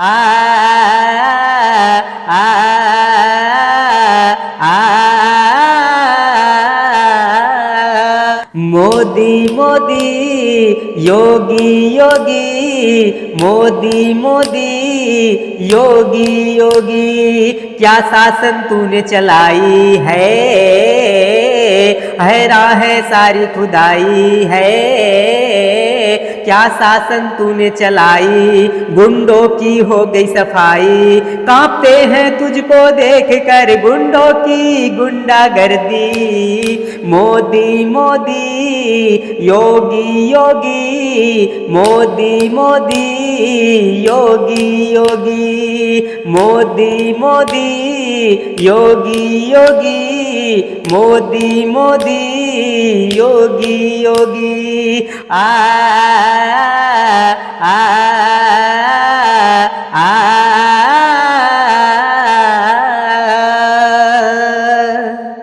आ आ आ मोदी मोदी योगी योगी मोदी मोदी योगी योगी क्या शासन तूने चलाई है राह सारी खुदाई है क्या शासन तूने चलाई गुंडों की हो गई सफाई कांपते हैं तुझको देख कर गुंडों की गुंडागर्दी मोदी मोदी योगी योगी मोदी मोदी योगी योगी मोदी मोदी योगी योगी मोदी मोदी योगी योगी आ आ आ